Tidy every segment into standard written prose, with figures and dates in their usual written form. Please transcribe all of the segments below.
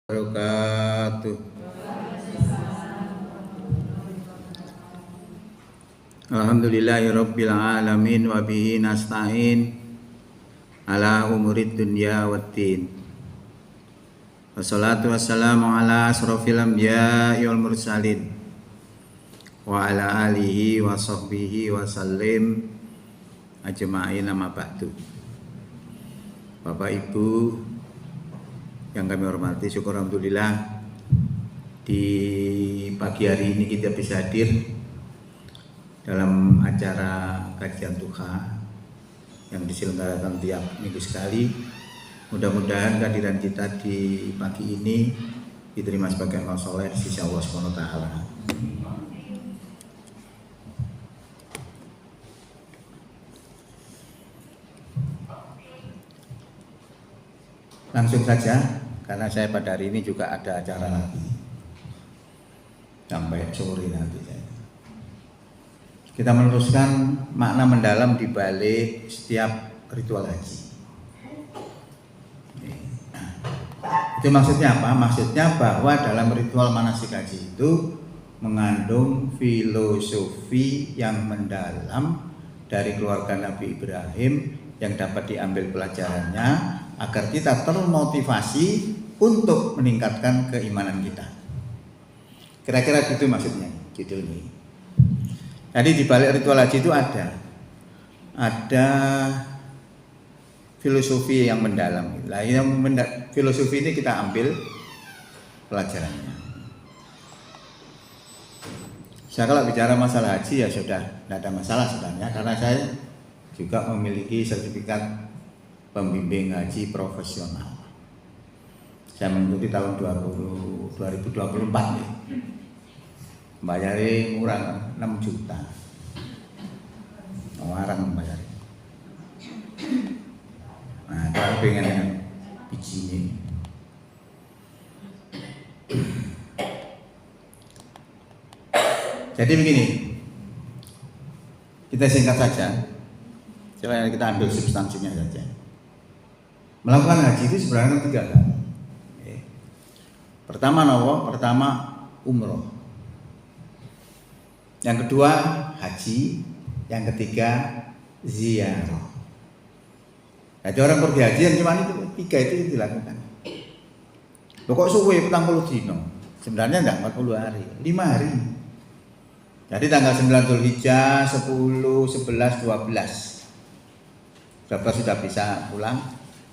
Wabarakatuh. Alhamdulillahirabbil alamin wa bihi nasta'in ala umurid dunya waddin. Wassalatu wassalamu ala asrofil anbiya'i wal mursalin wa ala alihi wa sahbihi wa sallim ajma'in amma ba'du. Bapak Ibu yang kami hormati, syukur alhamdulillah di pagi hari ini kita bisa hadir dalam acara kajian duha yang diselenggarakan tiap minggu sekali. Mudah-mudahan kehadiran kita di pagi ini diterima sebagai amal soleh di sisi Allah Subhanahu wa taala. Langsung saja, karena saya pada hari ini juga ada acara lagi sampai sore nanti. Kita meneruskan makna mendalam di balik setiap ritual haji. Itu maksudnya apa? Maksudnya bahwa dalam ritual manasik haji itu mengandung filosofi yang mendalam dari keluarga Nabi Ibrahim yang dapat diambil pelajarannya agar kita termotivasi untuk meningkatkan keimanan kita. Kira-kira gitu maksudnya judul ini. Jadi di balik ritual haji itu ada filosofi yang mendalam. Lah yang filosofi ini kita ambil pelajarannya. Saya kalau bicara masalah haji ya sudah tidak ada masalah sebenarnya, karena saya juga memiliki sertifikat pembimbing haji profesional. Saya mengikuti tahun 2024 nih. Bayari murah 6 juta. Orang membayar. Nah, kalau pengen yang biji ini. Jadi begini. Kita singkat saja. Coba kita ambil substansinya saja. Melakukan haji itu sebenarnya 3 kali. Pertama Pertama umroh. Yang kedua haji, yang ketiga ziarah. Jadi orang pergi haji yang cuma itu 3 itu dilakukan. Loh kok suwe 40 dino? Sebenarnya enggak 40 hari, 5 hari. Jadi tanggal 9 Dzulhijjah, 10, 11, 12. Berapa sudah bisa pulang?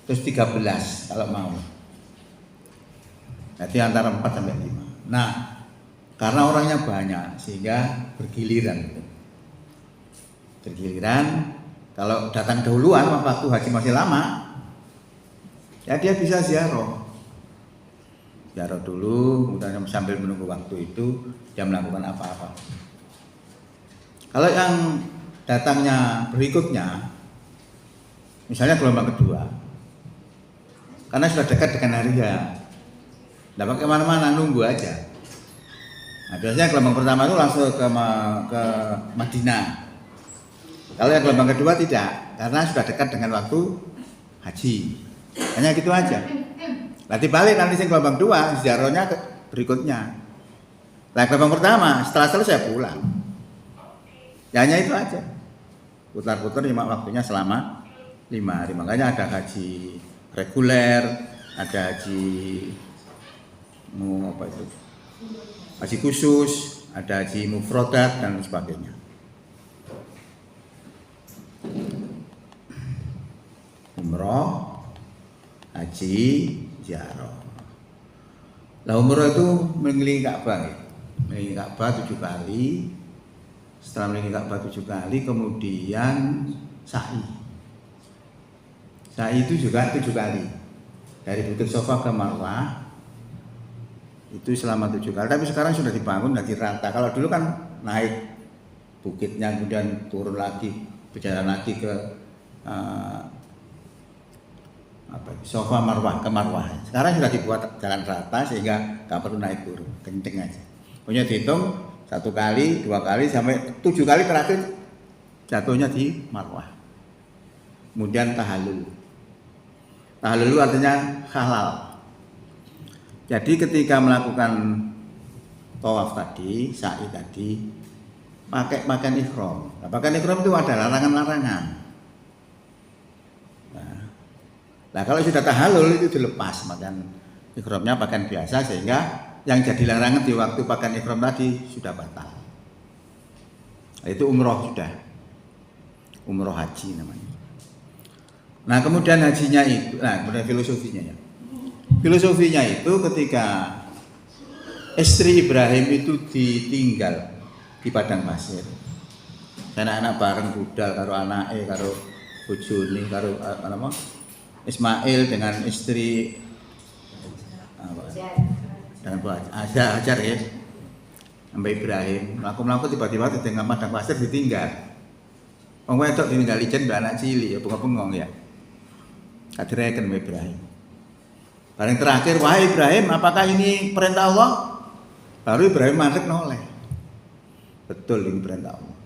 Terus 13 kalau mau. Jadi antara 4 sampai 5. Nah, karena orangnya banyak sehingga bergiliran. Kalau datang dahuluan waktu haji masih lama, ya dia bisa ziarah. Ziarah dulu, kemudian sambil menunggu waktu itu dia melakukan apa-apa. Kalau yang datangnya berikutnya, misalnya gelombang kedua, karena sudah dekat dengan hari ya, tidak pakai mana-mana, nunggu aja. Nah, biasanya gelombang pertama itu langsung ke Madinah. Kalau yang gelombang kedua tidak, karena sudah dekat dengan waktu haji. Hanya gitu aja. Nanti balik nanti yang gelombang 2, ziarahnya berikutnya. Nah, gelombang pertama setelah selesai pulang. Ya hanya itu aja. Putar-putar waktunya selama 5 hari. Makanya ada haji reguler, ada haji haji khusus, ada haji mufrodat dan sebagainya. Umroh, haji, ziarah. Lah umroh itu mengelilingi Ka'bah, ya. Mengelilingi Ka'bah 7 kali. Setelah mengelilingi Ka'bah 7 kali, kemudian sa'i. Sa'i itu juga 7 kali. Dari Bukit Sofa ke Marwah. Itu selama 7 kali, tapi sekarang sudah dibangun lagi rata. Kalau dulu kan naik bukitnya kemudian turun lagi, berjalan lagi ke Sofa Marwah ke Marwah. Sekarang sudah dibuat jalan rata sehingga nggak perlu naik turun, kenceng aja. Punya dihitung 1 kali, 2 kali sampai 7 kali terakhir jatuhnya di Marwah. Kemudian tahallul. Tahallul artinya halal. Jadi ketika melakukan tawaf tadi, sa'i tadi, pakai pakaian ihram. Nah, pakaian ihram itu ada larangan-larangan. Nah, kalau sudah tahallul itu dilepas pakaian ihramnya pakaian biasa, sehingga yang jadi larangan di waktu pakaian ihram tadi sudah batal. Nah, itu umroh sudah, umroh haji namanya. Nah, kemudian hajinya itu, nah kemudian filosofinya ya. Filosofinya itu ketika istri Ibrahim itu ditinggal di padang pasir, anak-anak bareng budal karo anake karo bojone karo apa Ismail dengan istri dengan Hajar ya, sampai Ibrahim melaku tiba-tiba di tengah padang pasir ditinggal. Wong wedok ditinggal ijen mbak anak cilik ya bengong-bengong ya. Kadireken mbak Ibrahim. Paling terakhir, wahai Ibrahim, apakah ini perintah Allah? Baru Ibrahim mandek noleh. Betul ini perintah Allah.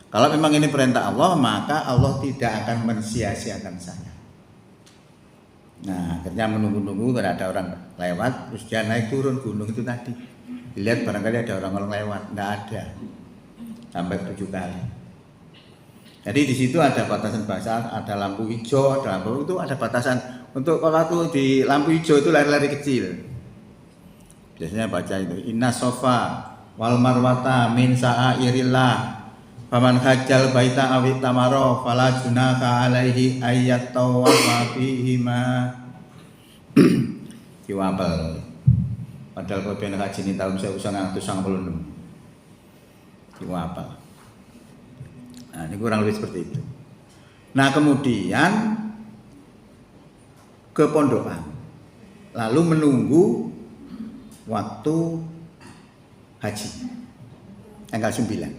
Kalau memang ini perintah Allah, maka Allah tidak akan mensia-siakan saya. Nah, akhirnya menunggu-nunggu kalau ada orang lewat, terus dia naik turun gunung itu tadi. Dilihat barangkali ada orang-orang lewat, nggak ada. Sampai 7 kali. Jadi di situ ada batasan bahasa, ada lampu hijau, ada lampu itu ada batasan. Untuk kalau itu di lampu hijau itu lari-lari kecil. Biasanya baca itu Inna sofa wal marwata min sa'airillah. Faman hajjal baita awit tamaro fala junaka alaihi ayyat tawafa fihima. Diwapel. Padahal kebenaran haji ini tahun 1996. Diwapel. Nah, ini kurang lebih seperti itu. Nah, kemudian ke pondokan, lalu menunggu waktu haji tanggal 9.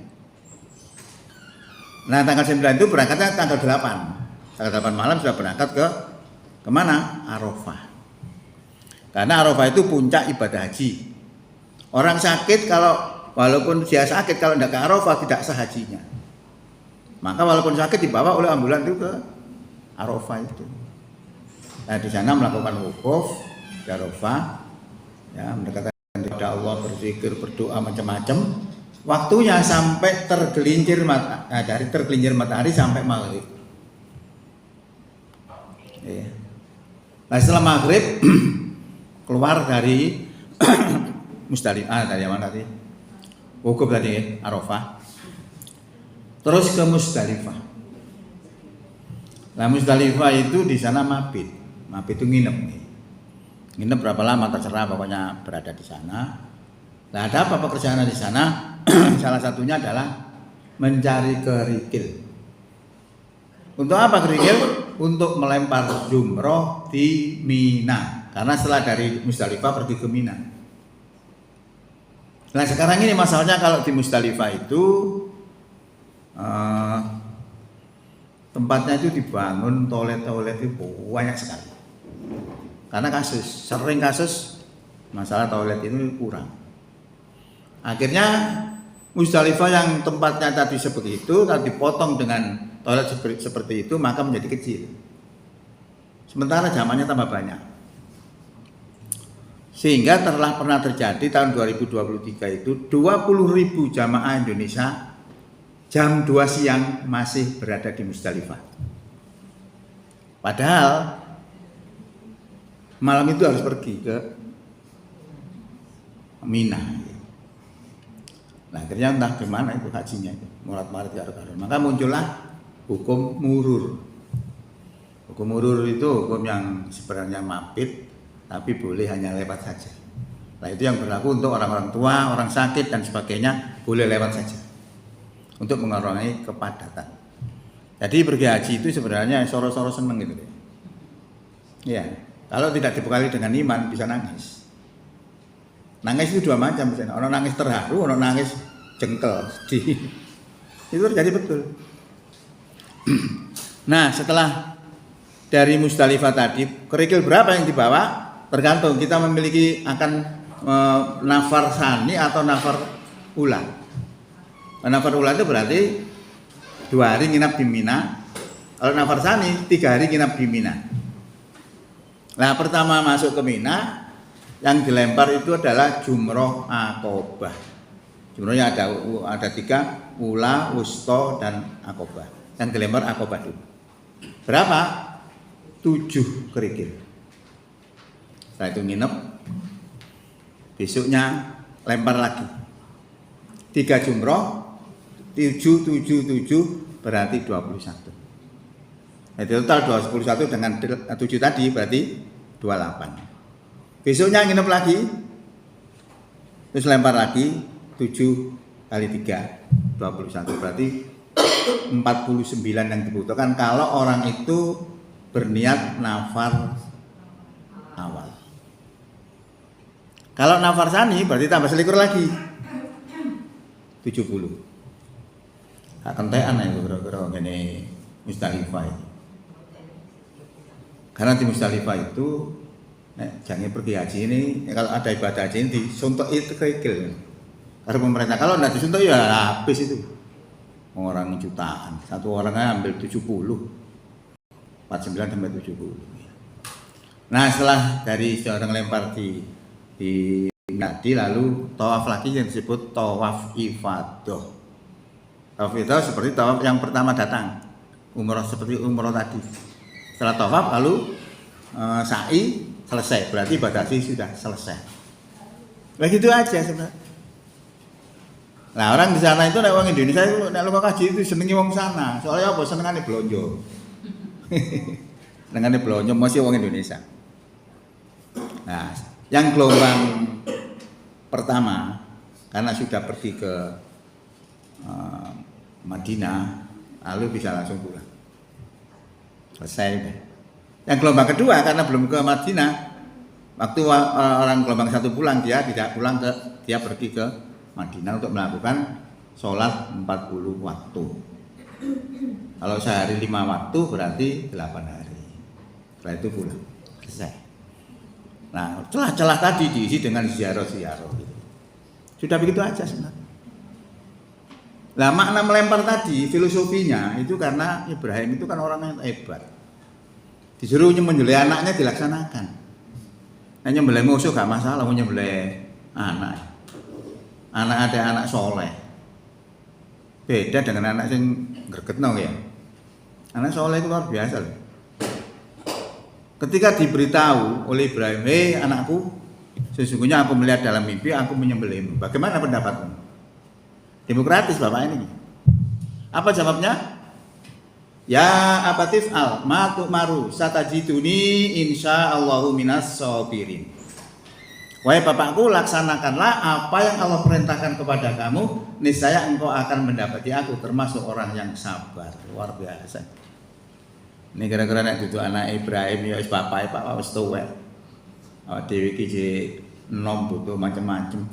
Nah, tanggal 9 itu berangkatnya tanggal 8. Tanggal 8 malam sudah berangkat ke kemana? Arafah. Karena Arafah itu puncak ibadah haji. Orang sakit kalau walaupun dia sakit kalau tidak ke Arafah tidak sah hajinya. Maka walaupun sakit dibawa oleh ambulan itu ke Arafah itu. Nah, di sana melakukan wukuf di Arafah, ya, mendekatkan kepada Allah, berzikir, berdoa macam-macam. Waktunya sampai tergelincir dari tergelincir matahari sampai maghrib. Ya. Nah, setelah maghrib keluar dari Musdalifah, dari mana tadi? Wukuf tadi Arafah. Terus ke Musdalifah. Nah, Musdalifah itu di sana mabit. Mabit itu nginep nih. Nginep berapa lama terserah, pokoknya berada di sana. Nah, ada apa pekerjaan di sana? Salah satunya adalah mencari kerikil. Untuk apa kerikil? Untuk melempar jumroh di Mina. Karena setelah dari Musdalifah pergi ke Mina. Nah, sekarang ini masalahnya kalau di Musdalifah itu tempatnya itu dibangun toilet itu banyak sekali. Karena sering kasus masalah toilet itu kurang. Akhirnya Musdalifah yang tempatnya tadi seperti itu, kalau dipotong dengan toilet seperti itu, maka menjadi kecil. Sementara zamannya tambah banyak. Sehingga telah pernah terjadi tahun 2023 itu 20.000 jamaah Indonesia jam 2 siang masih berada di Musdalifah. Padahal malam itu harus pergi ke Mina. Nah, akhirnya entah gimana itu hajinya itu, murat-marit karo-karo. Maka muncullah hukum murur. Hukum murur itu hukum yang sebenarnya mabit, tapi boleh hanya lewat saja. Nah, itu yang berlaku untuk orang-orang tua, orang sakit dan sebagainya, boleh lewat saja. Untuk mengurangi kepadatan. Jadi pergi haji itu sebenarnya soro-soro seneng gitu. Ya, kalau tidak dibekali dengan iman bisa nangis. Nangis itu dua macam misalnya. Orang nangis terharu, orang nangis jengkel, sedih. Itu terjadi betul. Nah, setelah dari Musdalifah tadi, kerikil berapa yang dibawa? Tergantung kita memiliki akan nafar sani atau nafar ula. Nafar ula itu berarti 2 hari nginap di Mina. Kalau nafar sani 3 hari nginap di Mina. Nah, pertama masuk ke Mina, Yang dilempar itu adalah jumroh akobah. Jumrohnya ada 3, ula, wusto, dan akobah. Yang dilempar akobah dulu. Berapa? 7 kerikil. Setelah itu nginep, besoknya lempar lagi 3 jumroh, 7 berarti 21. Jadi total 21 dengan 7 tadi berarti 28. Besoknya nginep lagi, terus lempar lagi 7 kali 3, 21 berarti 49 yang dibutuhkan kalau orang itu berniat nafar awal. Kalau nafar sani berarti tambah selikur lagi 70. Kentean itu kira-kira gini Musdalifah itu. Karena di Musdalifah itu jangan pergi haji ini kalau ada ibadah haji ini disuntuk itu kerikil. Karena pemerintah kalau tidak disuntuk ya habis itu. Orang jutaan, satu orangnya ambil 70. 49 sampai 70. Nah, setelah dari seorang lempar di Nadi lalu tawaf lagi yang disebut tawaf ifadah. Tawaf ifadah seperti tawaf yang pertama datang, umroh seperti umroh tadi. Setelah tawaf lalu sa'i selesai, berarti ibadah haji sudah selesai. Begitu aja sebenarnya. Nah, orang di sana itu orang Indonesia itu nek lupa kaji itu senengi wong sana. Soalnya apa? Senengane blonjo. Senengane blonjo masih wong Indonesia. Nah, yang gelombang pertama karena sudah pergi ke Madinah, lalu bisa langsung pulang. Selesai deh. Yang gelombang kedua karena belum ke Madinah, waktu orang gelombang 1 pulang dia tidak pulang dia pergi ke Madinah untuk melakukan sholat 40 waktu. Kalau sehari 5 waktu berarti 8 hari. Setelah itu pulang. Selesai. Nah, celah-celah tadi diisi dengan ziarah-ziarah gitu. Sudah begitu aja sebenarnya. Nah, makna melempar tadi, filosofinya itu karena Ibrahim itu kan orang yang hebat. Disuruh menyembelih anaknya dilaksanakan. Nah, nyembelih musuh gak masalah, mau nyembelih anak. Anak ada anak soleh. Beda dengan anak yang gregetno ya. Anak soleh itu luar biasa loh. Ketika diberitahu oleh Ibrahim, "Hei anakku, sesungguhnya aku melihat dalam mimpi aku menyembelihmu. Bagaimana pendapatmu?" Demokratis Bapak ini. Apa jawabnya? Ya abatif al matu maru satajiduni insyaallahu minas sabirin. Wahai bapakku, laksanakanlah apa yang Allah perintahkan kepada kamu, niscaya engkau akan mendapati aku termasuk orang yang sabar. Luar biasa. Ini kira-kira nek duduk anak Ibrahim ya wis bapake Pak wis tuwek. Awak dhewe iki nom butuh macam-macam.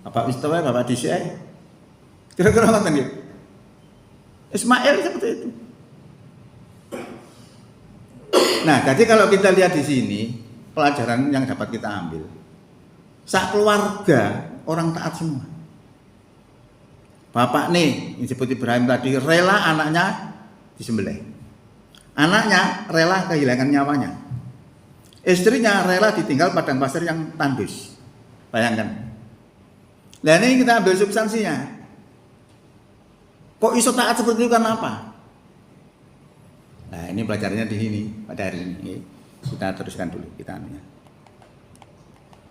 Bapak wis tuwek, bapak dhisik. Kira-kira ngoten nggih. Ismail seperti itu. Nah, jadi kalau kita lihat di sini pelajaran yang dapat kita ambil. Sak keluarga orang taat semua. Bapak nih, yang disebut Ibrahim tadi rela anaknya disembelih. Anaknya rela kehilangan nyawanya. Istrinya rela ditinggal padang pasir yang tandus. Bayangkan. Nah, ini kita ambil substansinya. Kok iso taat seperti itu karena apa? Nah, ini pelajarannya di sini pada hari ini. Kita teruskan dulu kita anunya.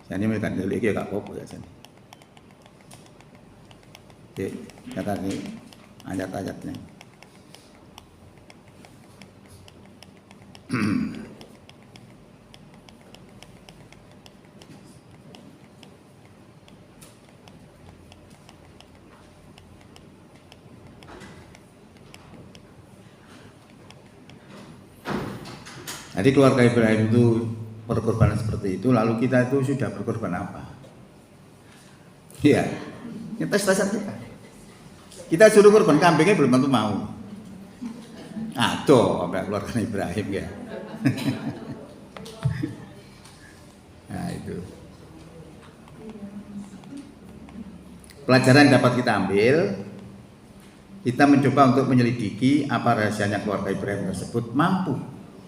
Jadi mereka dulu iki gak apa-apa ya sini. Oke, kata ini ayat-ayatnya. Jadi keluarga Ibrahim itu berkorban seperti itu, lalu kita itu sudah berkorban apa? Iya, ini tes-tesan kita. Kita suruh korban kambingnya belum tentu mau. Aduh, sampai keluarga Ibrahim ya. Nah itu. Pelajaran yang dapat kita ambil, kita mencoba untuk menyelidiki apa rahasianya keluarga Ibrahim tersebut mampu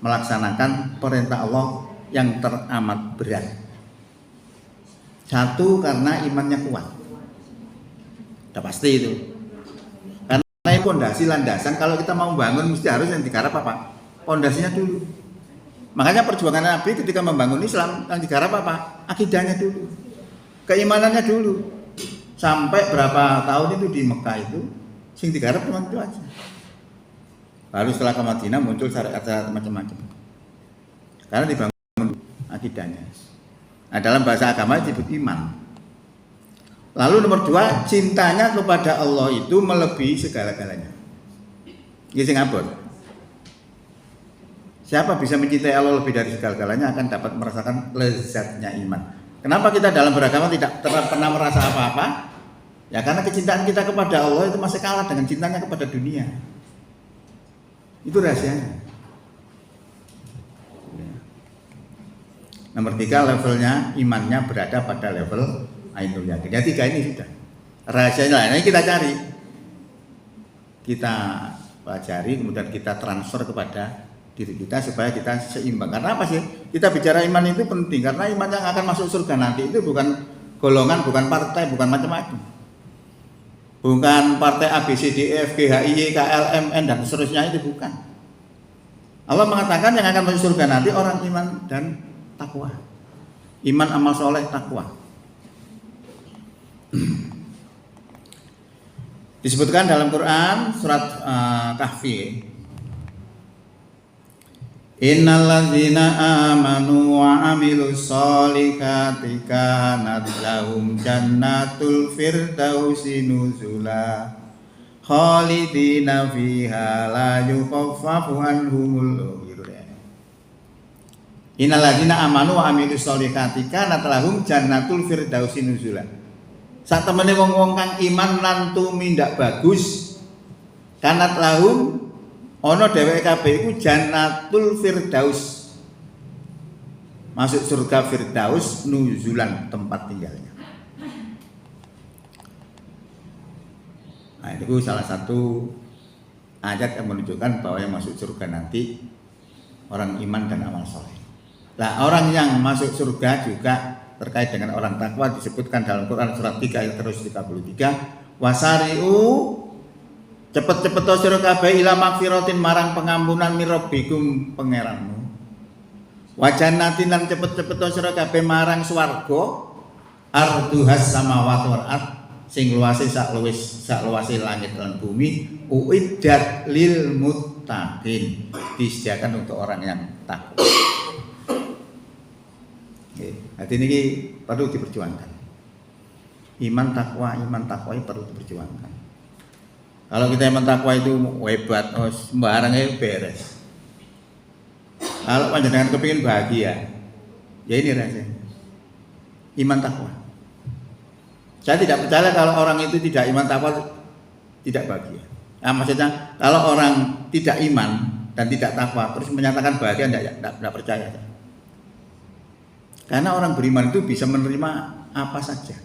melaksanakan perintah Allah yang teramat berat. Satu, karena imannya kuat. Udah pasti itu. Karena pondasi landasan kalau kita mau bangun mesti harus yang digarap apa? Pondasinya dulu. Makanya perjuangan Nabi ketika membangun Islam yang digarap apa? Akidahnya dulu. Keimanannya dulu. Sampai berapa tahun itu di Mekah itu sing digarap cuma itu aja. Baru setelah ke Madinah muncul syariat-syariat macam-macam. Karena dibangun akidahnya. Nah, dalam bahasa agama disebut iman. Lalu nomor 2, cintanya kepada Allah itu melebihi segala-galanya. Ini sing abot. Siapa bisa mencintai Allah lebih dari segala-galanya akan dapat merasakan lezatnya iman. Kenapa kita dalam beragama tidak pernah merasa apa-apa? Ya karena kecintaan kita kepada Allah itu masih kalah dengan cintanya kepada dunia. Itu rahasianya. Nomor 3, levelnya imannya berada pada level ainul yakin. Ya 3 ini sudah. Rahasianya ini kita cari. Kita pelajari kemudian kita transfer kepada diri kita supaya kita seimbang. Karena apa sih? Kita bicara iman itu penting karena iman yang akan masuk surga nanti itu bukan golongan, bukan partai, bukan macam-macam. Bukan partai A, B, C, D, E, F, G, H, I, Y, K, L, M, N dan seterusnya, itu bukan. Allah mengatakan yang akan masuk surga nanti orang iman dan takwa. Iman, amal soleh, takwa. Disebutkan dalam Quran surat Kahfi. Innalladzina amanu wa amilus solihati kanat lahum jannatul firdausi nuzula khalidina fiha la yukhaffafu anhumul Innalladzina amanu wa amilus solihati kanat lahum jannatul firdausi nuzula. Sak temene wong-wong kang iman lan tumindak bagus kanat lahum ono dheweke kabeh iku jannatul firdaus. Masuk surga firdaus nuzulan tempat tinggalnya. Nah, itu salah satu ayat yang menunjukkan bahwa yang masuk surga nanti orang iman dan amal soleh. Nah, orang yang masuk surga juga terkait dengan orang takwa disebutkan dalam Quran surat 3 ayat 133, wasari'u cepet-cepet sira kabeh ila magfiratin marang pengampunan mirabbikum pangeranmu. Wa jannatin lan cepet-cepet sira kabeh marang swarga arduhas samawati wal ard sing luase sak luase langit lan bumi uiddat lil muttaqin disediakan untuk orang yang takwa. Hati ini perlu diperjuangkan. Iman takwa ini perlu diperjuangkan. Kalau kita iman takwa itu hebat, sembarangnya beres. Kalau panjenengan kepingin bahagia, ya ini rasanya. Iman takwa. Saya tidak percaya kalau orang itu tidak iman takwa tidak bahagia. Nah, maksudnya kalau orang tidak iman dan tidak takwa terus menyatakan bahagia, tidak percaya. Karena orang beriman itu bisa menerima apa saja.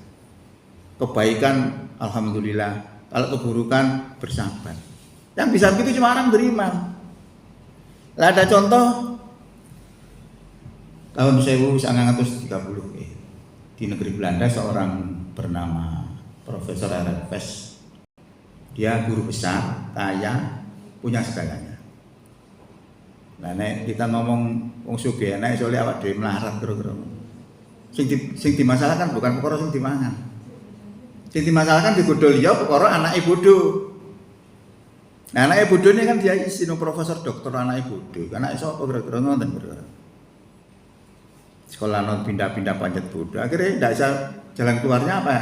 Kebaikan, alhamdulillah. Kalau keburukan, bersabar. Yang bisa begitu cuma orang beriman. Lah ada contoh tahun 1930 di negeri Belanda seorang bernama Profesor Erasmus. Dia guru besar, kaya, punya segalanya. Nah, nek kita ngomong wong sugih nek iso awak dhewe melarat kira-kira. Sing dimasalahkan bukan perkara sing dimangan. Sing dimasalahkan digodho liya perkara anake bodho. Nah, anake bodho ini kan dia isine profesor doktor anake bodho. Anake sapa kira-kira ngoten kira-kira. Sekolah non pindah-pindah panjat bodho. Akhirnya tidak bisa jalan keluarnya apa?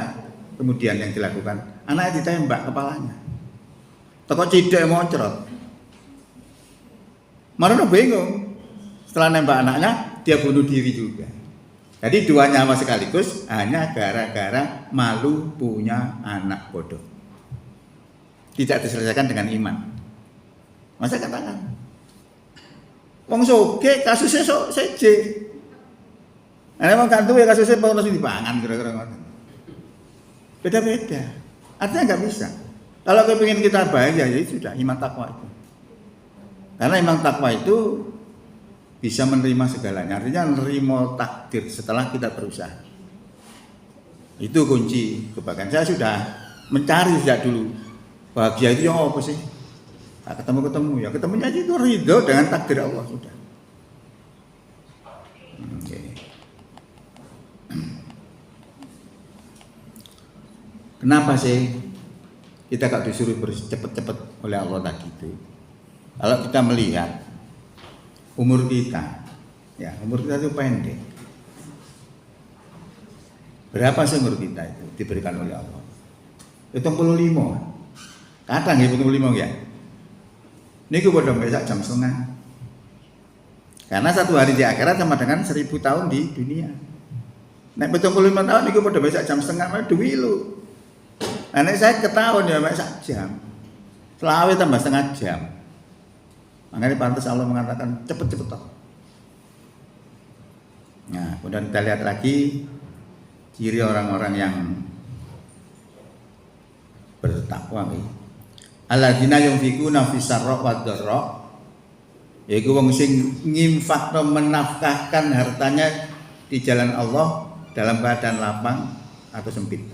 Kemudian yang dilakukan, anaknya ditembak kepalanya. Toko cidek moncrot. Marono bingung. Setelah nembak anaknya, dia bunuh diri juga. Jadi dua nyawa sekaligus hanya gara-gara malu punya anak bodoh. Tidak diselesaikan dengan iman. Masa katakan, wong soge kasusnya seje. Ana wong kan duwe kasusnya mau langsung dipangan kira-kira ngoten. Beda-beda. Artinya nggak bisa. Kalau kepingin kita bahagia, ya sudah iman takwa itu. Karena iman takwa itu bisa menerima segalanya. Artinya menerima takdir setelah kita berusaha. Itu kunci kebahagiaan. Saya sudah mencari sejak dulu. Bahagia itu yang apa sih? Nah, ketemu ya, ketemunya itu ridho dengan takdir Allah sudah. Okay. Kenapa sih kita gak disuruh cepet-cepet oleh Allah tadi itu? Kalau kita melihat umur kita, ya umur kita itu pendek. Berapa sih umur kita itu diberikan oleh Allah? 75. Kadang ya 75 ya. Ini gue bodoh besok jam setengah. Karena satu hari di akhirat sama dengan 1000 tahun di dunia. Nek 75 tahun ini gue bodoh besok jam setengah mah duwi lu. Nah, nek saya ketahuan ya mek sak jam. Selawe tambah setengah jam. Makanya pantas Allah mengatakan cepet-cepet toh. Nah, kemudian kita lihat lagi ciri orang-orang yang bertakwa nih. Alladzina yunfikuna fis sarra wad dharra, yaitu wong sing nginfakno menafkahkan hartanya di jalan Allah dalam keadaan lapang atau sempit.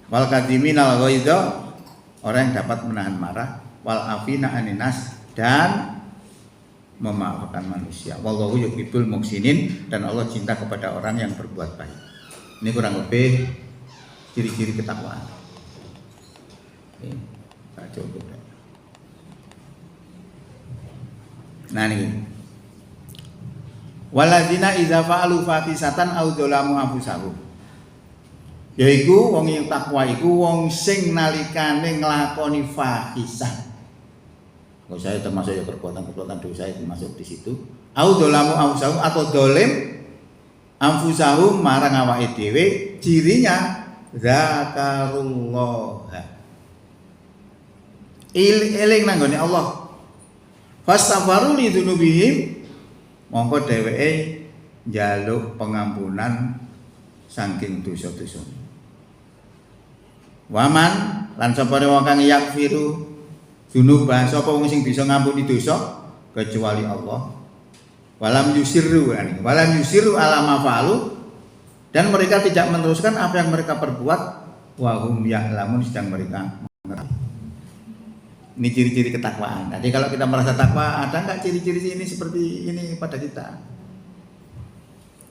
Wal kadhiminal ghaidha, orang yang dapat menahan marah, wal afina aninas, dan memaafkan manusia. Wallahu yuhibbul muhsinin, dan Allah cinta kepada orang yang berbuat baik. Ini kurang lebih ciri-ciri ketakwaan. Cukup. Nah ini. Waladina idza fa'alu fahisatan aw dzalamu anfusahum. Yaiku wong yang takwa iku wong sing nalikane nglakoni fahisah. Kalau saya termasuk ya perbuatan dosa itu masuk di situ. Aw dzalamu anfusahum, atau dolim anfusahum marang awake dhewe, cirinya zakarullah. Eling nanggone Allah. Fastaghfaru li dzunubihim, mongko dheweke njaluk pengampunan saking dosa-dosa. Waman lan sapane wong kang yakfiru dzunubah, sapa wong sing bisa ngampuni dosa kecuali Allah. Walam yusirru ala ma fa'alu, dan mereka tidak meneruskan apa yang mereka perbuat, wa hum ya'lamun, sedang mereka mengerti. Ini ciri-ciri ketakwaan. Jadi kalau kita merasa takwa, ada nggak ciri-ciri ini seperti ini pada kita?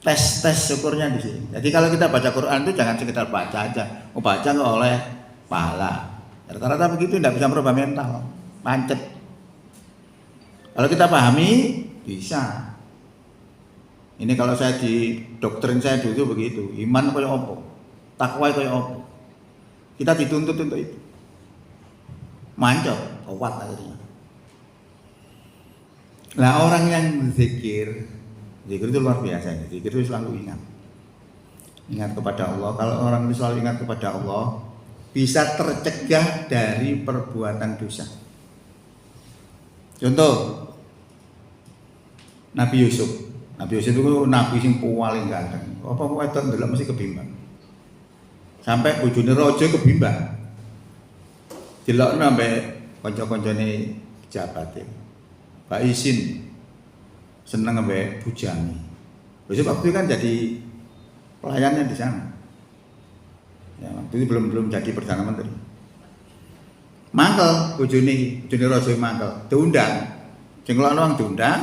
Tes syukurnya di sini. Jadi kalau kita baca Quran itu jangan sekedar baca aja. Baca nggak oleh pahala. Rata-rata begitu, tidak bisa merubah mental, pancet. Kalau kita pahami, bisa. Ini kalau saya di doktrin saya dulu begitu. Iman kaya apa? Takwa kaya apa? Kita dituntut untuk itu. Mancok, kuat akhirnya. Nah, orang yang zikir itu luar biasa. Zikir itu selalu ingat kepada Allah. Kalau orang itu selalu ingat kepada Allah, bisa tercegah dari perbuatan dosa. Contoh, Nabi Yusuf itu nabi sing paling ganteng. Apa kok wedok ndelok mesti kebimbang. Sampai bojone raja kebimbang. Dilokno ambek kanca-kancane pejabate. Pak Isin seneng ambek bujani. Yusuf waktu itu kan jadi pelayannya di sana. Ya, waktu itu belum jadi Perdana Menteri. Mangkel bojone raja mangkel, diundang. Sing ngelokno wong diundang.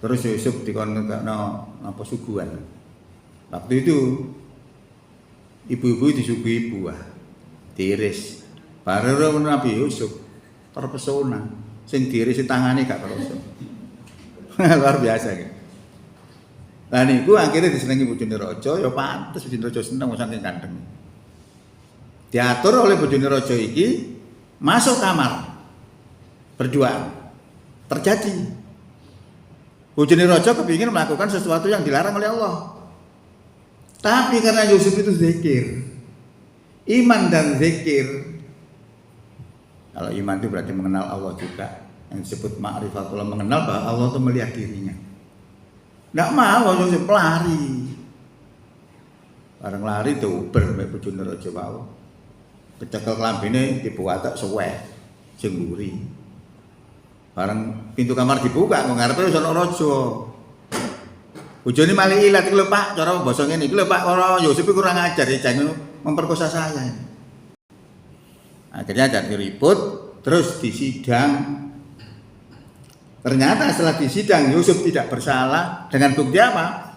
Terus Yusuf dikon-kono apa suguhan. Waktu itu ibu-ibu disuguhi buah. Tiris. Baru Nabi Yusuf terpesona. Sing tiris tangane gak kerasa. Luar biasa gitu. Lah niku akhirnya disenengi bojone raja, ya pantes bojone raja seneng saking ganteng. Diatur oleh bojone raja iki masuk kamar berduaan. Terjadi. Bojone raja kepingin melakukan sesuatu yang dilarang oleh Allah. Tapi karena Yusuf itu zikir, iman dan zikir. Kalau iman itu berarti mengenal Allah juga, yang disebut ma'rifatullah, mengenal bahwa Allah itu melihat dirinya. Nggak mau Yusuf lari. Bareng lari tuh mek bojone raja wae. Kecekel klambine dibuatak suweh sing mburi. Bareng pintu kamar dibuka, ngarepe wis ana raja. Bojone malih ilat iki lho Pak, cara basa ngene iki lho Pak, ora Yusuf kurang ajar ya jangan memperkosa saya. Akhirnya jadi ribut, terus disidang. Ternyata setelah disidang Yusuf tidak bersalah dengan bukti apa?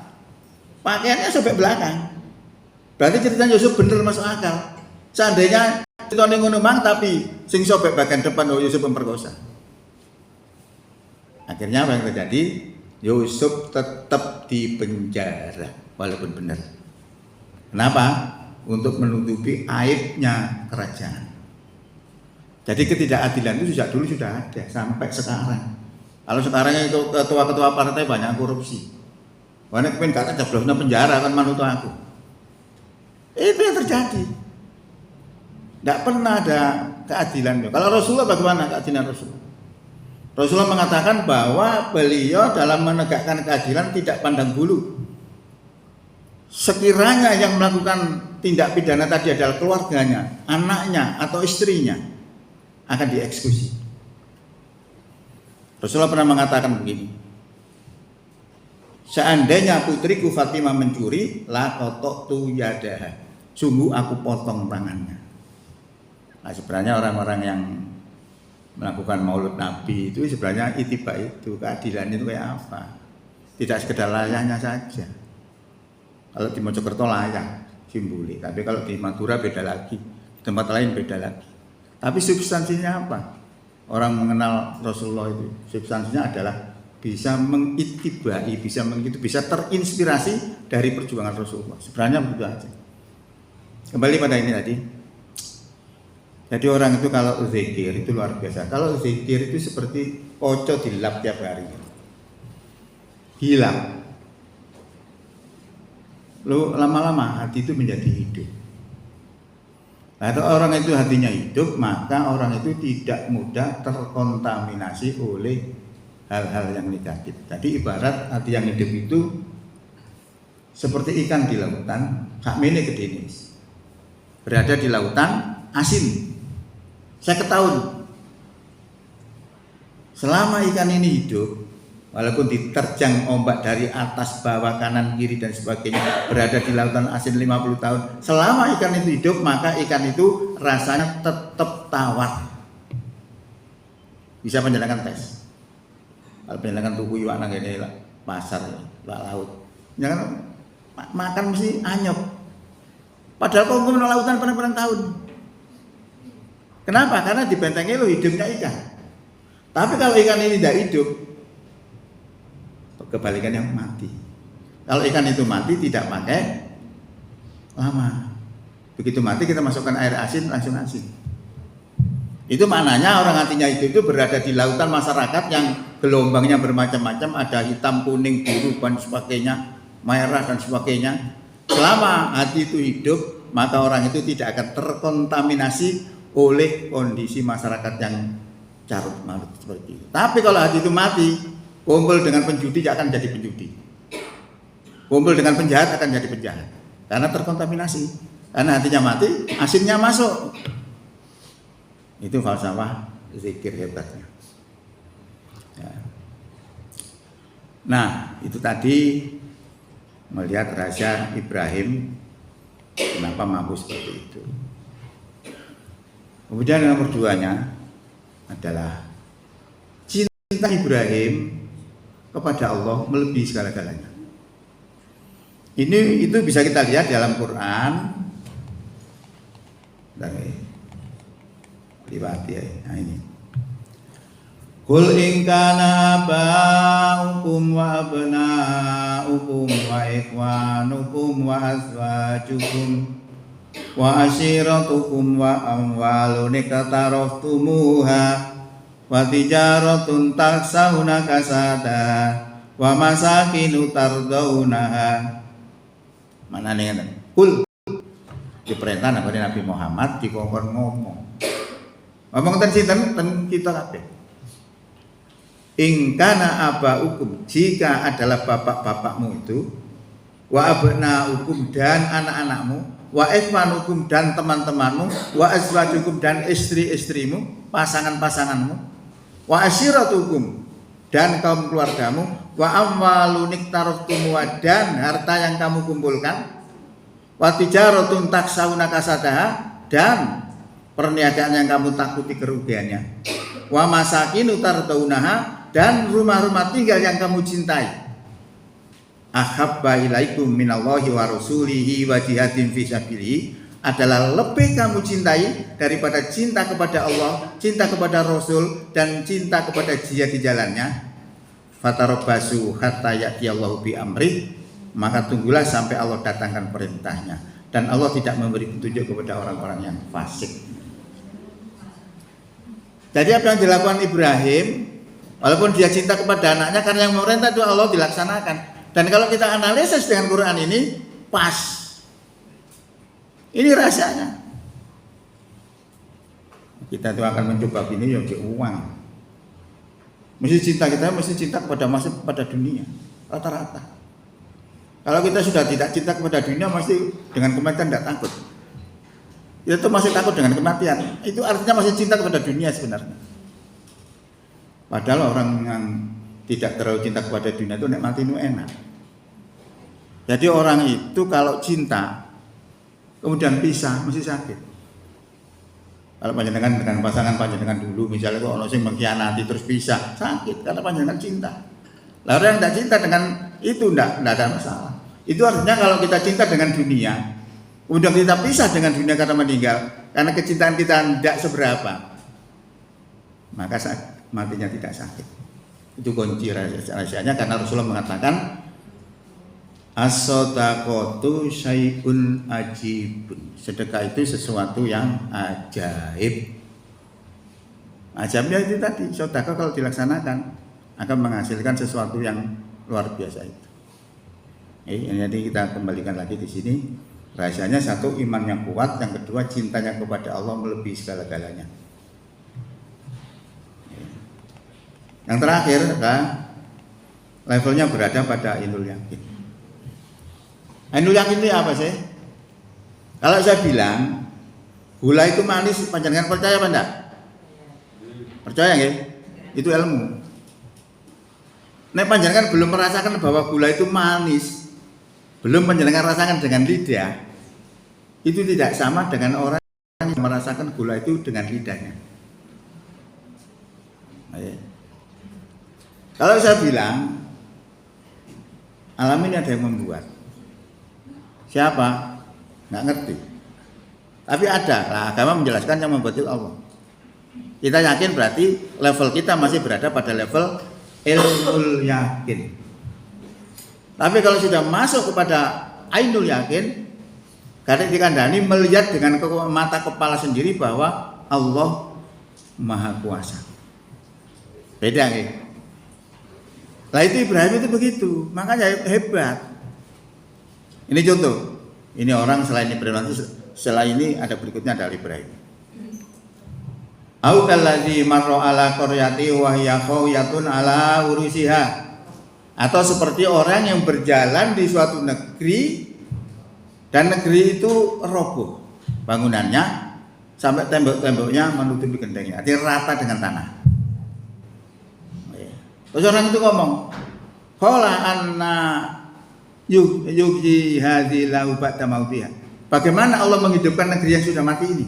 Pakaiannya sobek belakang. Berarti cerita Yusuf bener masuk akal. Seandainya ceritanya ngono mang tapi sing sobek bagian depan Yusuf memperkosa. Akhirnya apa yang terjadi? Yusuf tetap di penjara walaupun benar. Kenapa? Untuk menutupi aibnya kerajaan. Jadi ketidakadilan itu sejak dulu sudah ada sampai sekarang. Kalau sekarang itu ketua-ketua partai banyak korupsi. Karena kepen kata jeblosnya penjara kan manut aku. Itu yang terjadi. Tidak pernah ada keadilan. Kalau Rasulullah bagaimana keadilan Rasulullah? Rasulullah mengatakan bahwa beliau dalam menegakkan keadilan tidak pandang bulu. Sekiranya yang melakukan tindak pidana tadi adalah keluarganya, anaknya atau istrinya, akan dieksekusi. Rasulullah pernah mengatakan begini, seandainya putriku Fatimah mencuri, la qata'tu yadaha, sungguh aku potong tangannya. Nah, sebenarnya orang-orang yang melakukan maulud Nabi itu sebenarnya itiba itu, keadilan itu kayak apa? Tidak sekedar layaknya saja. Kalau di Mojokerto layak, simbolik, tapi kalau di Madura beda lagi, tempat lain beda lagi. Tapi substansinya apa? Orang mengenal Rasulullah itu substansinya adalah bisa mengitibai, bisa terinspirasi dari perjuangan Rasulullah. Sebenarnya begitu aja. Kembali pada ini tadi. Jadi orang itu kalau zikir itu luar biasa. Kalau zikir itu seperti kocok dilap tiap hari. Hilang. Lalu lama-lama hati itu menjadi hidup. Nah, kalau orang itu hatinya hidup, maka orang itu tidak mudah terkontaminasi oleh hal-hal yang negatif. Jadi ibarat hati yang hidup itu seperti ikan di lautan, sakmene kedenis. Berada di lautan asin. Saya ketahui. Selama ikan ini hidup, walaupun diterjang ombak dari atas, bawah, kanan, kiri dan sebagainya, berada di lautan asin 50 tahun. Selama ikan itu hidup, maka ikan itu rasanya tetap tawar. Bisa penjelakan tes. Kalau penjelakan tuku iwak nang ngene pasar, laut. Jangan makan mesti anyep. Padahal kok ngomong lautan perang tahun. Kenapa? Karena dibentengi lo hidupnya ikan. Tapi kalau ikan ini tidak hidup, kebalikan yang mati. Kalau ikan itu mati tidak pakai lama. Begitu mati kita masukkan air asin langsung asin. Itu maknanya orang hatinya itu berada di lautan masyarakat yang gelombangnya bermacam-macam, ada hitam, kuning, biru dan sebagainya, merah dan sebagainya. Selama hati itu hidup, maka orang itu tidak akan terkontaminasi oleh kondisi masyarakat yang carut marut seperti itu. Tapi kalau hati itu mati, kumpul dengan penjudi akan jadi penjudi. Kumpul dengan penjahat akan jadi penjahat. Karena terkontaminasi. Karena hatinya mati, asinnya masuk. Itu falsafah zikir hebatnya. Ya. Nah, itu tadi melihat rahasia Ibrahim kenapa mampu seperti itu. Kemudian yang nomor 2-nya adalah cinta Ibrahim kepada Allah melebihi segala-galanya. Itu bisa kita lihat dalam Quran. Lihat ya, nah ini. Qul in kana aba'ukum wa abna'ukum wa ikhwanukum wa azwajukum wa ashiratukum wa amwalun iqtaraftumuha wa tijaratun taksawna kasada wa masakinu tardawunaha. Mana nih kan? Kul diperintah Nabi Muhammad dikongkon ngomong tentang kita kabeh. In kana aba'ukum, jika adalah bapak-bapakmu itu, wa abna'ukum dan anak-anakmu, wa ikhwanukum dan teman-temanmu, wa azwajukum dan istri-istrimu, pasangan-pasanganmu, wa ashiratukum dan kaum keluargamu, wa amwalun iktaraftum dan harta yang kamu kumpulkan, wa tijaratun taksawna kasadaha dan perniagaan yang kamu takuti kerugiannya, wa masakin tardaunaha dan rumah-rumah tinggal yang kamu cintai, ahabba ilaikum minallahi wa rasulihi wa jihadin fi sabilihi adalah lebih kamu cintai daripada cinta kepada Allah, cinta kepada Rasul dan cinta kepada jihad di jalannya. Fatarabbasu hatta ya'tiyallahu bi amri, maka tunggulah sampai Allah datangkan perintahnya, dan Allah tidak memberi petunjuk kepada orang-orang yang fasik. Jadi apa yang dilakukan Ibrahim, walaupun dia cinta kepada anaknya, karena yang memerintah itu Allah, dilaksanakan. Dan kalau kita analisis dengan Quran ini pas. Ini rahasianya. Kita itu akan mencoba ini yang uang. Mesti cinta kita mesti cinta kepada dunia rata-rata. Kalau kita sudah tidak cinta kepada dunia, mesti dengan kematian tidak takut. Kita tuh masih takut dengan kematian. Itu artinya masih cinta kepada dunia sebenarnya. Padahal orang yang tidak terlalu cinta kepada dunia itu nek mati itu enak. Jadi orang itu kalau cinta kemudian pisah mesti sakit. Kalau panjenengan dengan pasangan panjenengan dulu, misalnya kok ono sing mengkhianati terus pisah, sakit karena panjenengan cinta. Lalu yang tidak cinta dengan itu tidak ada masalah. Itu artinya kalau kita cinta dengan dunia, kemudian kita pisah dengan dunia karena meninggal, karena kecintaan kita tidak seberapa, maka matinya tidak sakit. Itu kunci rahasianya, karena Rasulullah mengatakan as-shadaqatu syai'un ajibun. Sedekah itu sesuatu yang ajaib. Ajaibnya itu tadi, sedekah kalau dilaksanakan akan menghasilkan sesuatu yang luar biasa itu. Jadi kita kembalikan lagi di sini. Rahasianya satu, iman yang kuat, yang kedua cintanya kepada Allah melebihi segala-galanya. Yang terakhir adalah levelnya berada pada ainul yakin. Ainul yakin itu apa sih? Kalau saya bilang gula itu manis, panjenengan percaya apa enggak? Percaya nggih? Itu ilmu. Nek panjenengan belum merasakan bahwa gula itu manis, belum panjenengan rasakan dengan lidah, itu tidak sama dengan orang yang merasakan gula itu dengan lidahnya. Kalau saya bilang alam ini ada yang membuat, siapa? Nggak ngerti. Tapi ada. Nah, agama menjelaskan yang membuat itu Allah. Kita yakin berarti level kita masih berada pada level ilmul yakin. Tapi kalau sudah masuk kepada ainul yakin, karena dikandani melihat dengan mata kepala sendiri bahwa Allah Maha Kuasa. Beda nih. Nah itu Ibrahim itu begitu, makanya hebat. Ini contoh. Ini orang selain Ibrahim, setelah ini ada berikutnya dari Ibrahim. Au kalladzi marra ala qaryati wa hiya khawiyatun ala urusiha. Atau seperti orang yang berjalan di suatu negeri dan negeri itu roboh bangunannya sampai tembok-temboknya menutupi gentengnya, artinya rata dengan tanah. Terus orang itu ngomong, qala anna yuhyi hadhihi ba'da mautiha. Bagaimana Allah menghidupkan negeri yang sudah mati ini?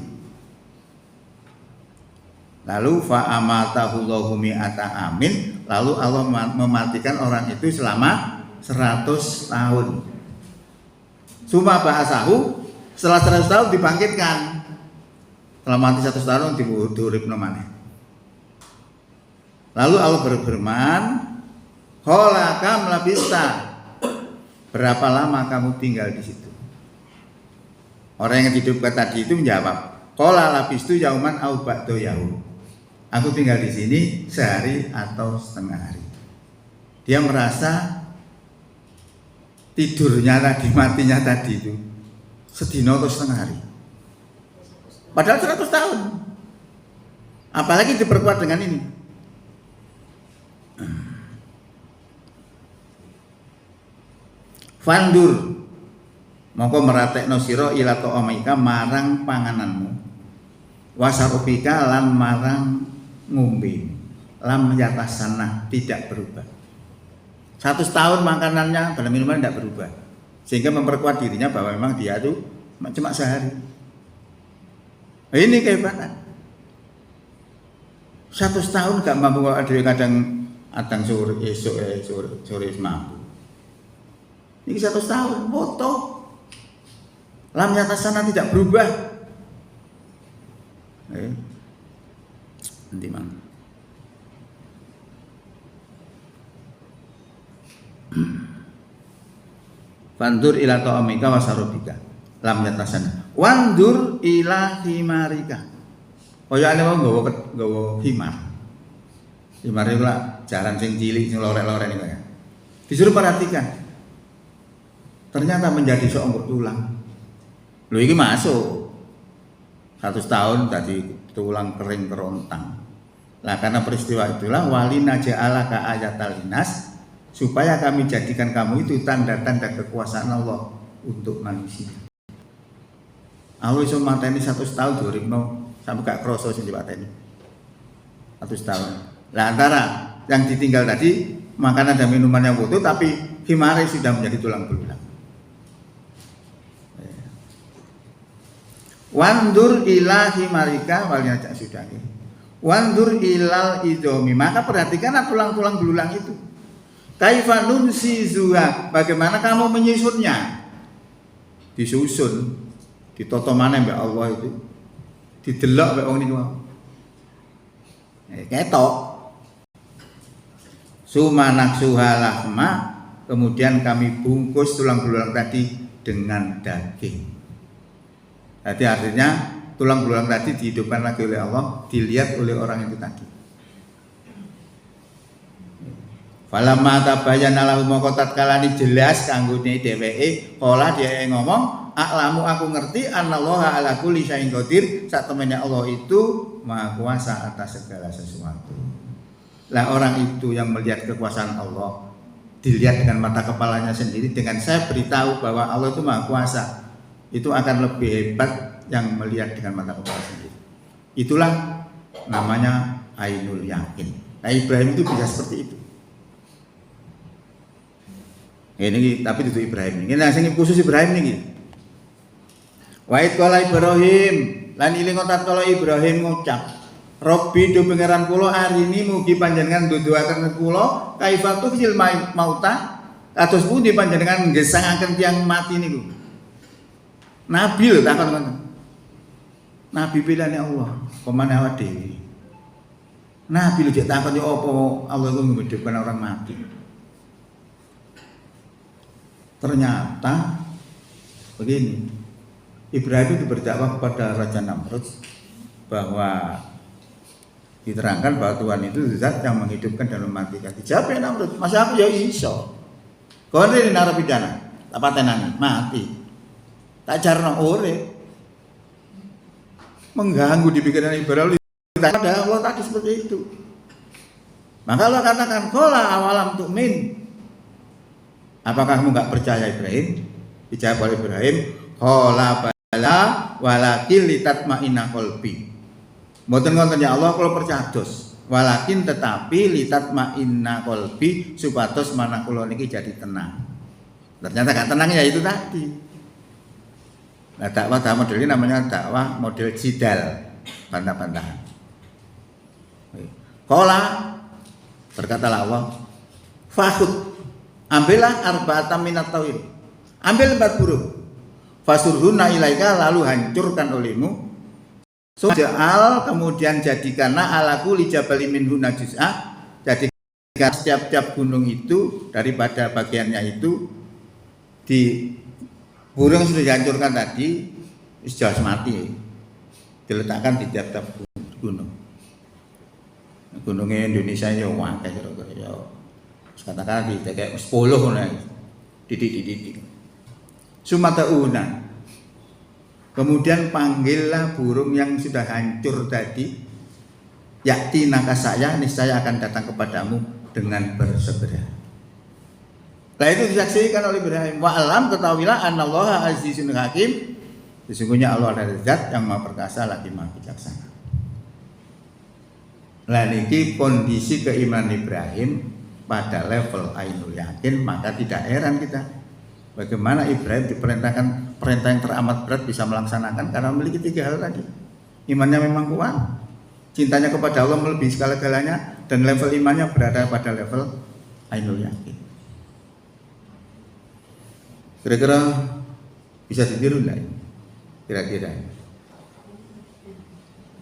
Lalu fa amatahu Allahu mi'ata amin, lalu Allah mematikan orang itu selama 100 tahun. Suma ba'asahu, setelah 100 tahun dibangkitkan. Setelah mati 100 tahun diuripno maneh. Lalu Allah berfirman, qala kam labista. Berapa lama kamu tinggal di situ? Orang yang dihidupkan tadi itu menjawab, qala labistu yauman au ba'da yaum. Aku tinggal di sini sehari atau setengah hari. Dia merasa tidurnya tadi, matinya tadi itu sedino atau setengah hari. Padahal 100 tahun. Apalagi diperkuat dengan ini. Fandur mongko meratekno sira ila ta'amika marang pangananmu, wasarupika lan marang ngombe, lam yatasana tidak berubah. 100 tahun makanannya dan minuman tidak berubah. Sehingga memperkuat dirinya bahwa memang dia itu cuma sehari. Nah, ini kehebatan. 100 tahun gak mampu ada kadang sore sore mampu. Ini 100 tahun foto. Lam yatasana tidak berubah. Nanti mang. Fandur ila ta'amika wa sarobika lam yatasana. Wandur ila himarika. Kaya ane wong nggawa himar. Himar itu lah jaran sing cilik sing lorek-lorek niku ya. Disuruh perhatikan. Ternyata menjadi seonggok tulang. Lho iki masuk 100 tahun tadi tulang kering kerontang. Nah karena peristiwa itulah walina ja'alaka ayatal linas, supaya kami jadikan kamu itu tanda-tanda kekuasaan Allah untuk manusia. Allah iso mateni 100 tahun diuripno sampai gak kroso sing dipateni. 100 tahun. Lah antara yang ditinggal tadi makanan dan minuman yang butuh tapi himare sudah menjadi tulang belulang. Wandur ila himarika walina sudah. Wandur ilal idomi, maka perhatikanlah tulang-tulang belulang itu. Kaifanun sizuha, bagaimana kamu menyusunnya? Disusun, ditoto mana mbak Allah itu, didelok mbak wong niku. Ketok. Sumanak suhalahma, kemudian kami bungkus tulang belulang tadi dengan daging. Jadi artinya tulang belulang tadi dihidupkan lagi oleh Allah, dilihat oleh orang itu tadi. Falamma tabayyana lahu maka tatkala jelas kanggone dheweke, kala dia ngomong, "A'lamu aku ngerti annallaha ala kulli syai'in qadir." Satemene Allah itu Maha Kuasa atas segala sesuatu. Lah orang itu yang melihat kekuasaan Allah, dilihat dengan mata kepalanya sendiri, dengan saya beritahu bahwa Allah itu Maha Kuasa, itu akan lebih hebat yang melihat dengan mata kepala sendiri. Itulah namanya ainul yakin. Nah Ibrahim itu bisa seperti itu. Ini tapi itu Ibrahim. Ini sing khusus Ibrahim niki. Wa'id qala Ibrahim, lan iling tatkala Ibrahim ngucap, Robbi do pangeran kula arini mugi panjenengan nduduhaken kula kaifatu fil mauta, kados pundi panjenengan nggesangaken tiyang mati niku. Nabi lho takon ngoten. Nabi pilihane Allah, pemane awak dhewe. Nabi lho takon yo apa Allah itu menghidupkan orang mati. Ternyata begini. Ibrahim itu berdakwah kepada Raja Namrud bahwa diterangkan bahwa Tuhan itu zat yang menghidupkan dan mematikan. Dijawab ya Namrud, masa aku ya iso. Kau ini narapidana, tak patenani, mati. Tak jarno urip. Mengganggu di pikiran Ibrahim. Ada Allah tadi seperti itu. Maka Allah katakan, "Qala awalam tu'min." Apakah kamu enggak percaya Ibrahim? Dijawab oleh Ibrahim, "Qala bala walakin litatma'inna qalbi." Mboten ngoten ya Allah kula percados. Walakin tetapi litatma'inna qalbi supados manah kula niki jadi tenang. Ternyata gak tenang ya itu tadi. Nah, dakwah model ini namanya dakwah model jidal, bantah-bantahan. Qala berkatalah Allah, "Fakhud, ambillah arba'atan minat tauhid." Ambil 4 burung. Fasurhunna ilaika, lalu hancurkan olehmu. Soja'al, kemudian jadikanlah alaku lijabali minhuna juz'ah. Jadikan setiap gunung itu daripada bagiannya itu di burung sudah dihancurkan tadi, jelas mati, diletakkan di tiap-tiap gunung. Gunungnya Indonesia ya wakai kira-kira ya, katakan di kayak 10 nih, didik. Sumatera. Kemudian panggillah burung yang sudah hancur tadi, yakti nakasaya, niscaya akan datang kepadamu dengan bersegera. Nah itu disaksikan oleh Ibrahim. Wa alam, ketahuilah anallaha azizun hakim. Sesungguhnya Allah adalah zat yang maha perkasa lagi maha bijaksana. Lah niki kondisi keimanan Ibrahim pada level ainul yakin, maka tidak heran kita bagaimana Ibrahim diperintahkan perintah yang teramat berat bisa melaksanakan karena memiliki 3 hal tadi. Imannya memang kuat, cintanya kepada Allah melebihi segala-galanya, dan level imannya berada pada level ainul yakin. Kira-kira bisa ditiru enggak? Kira-kira.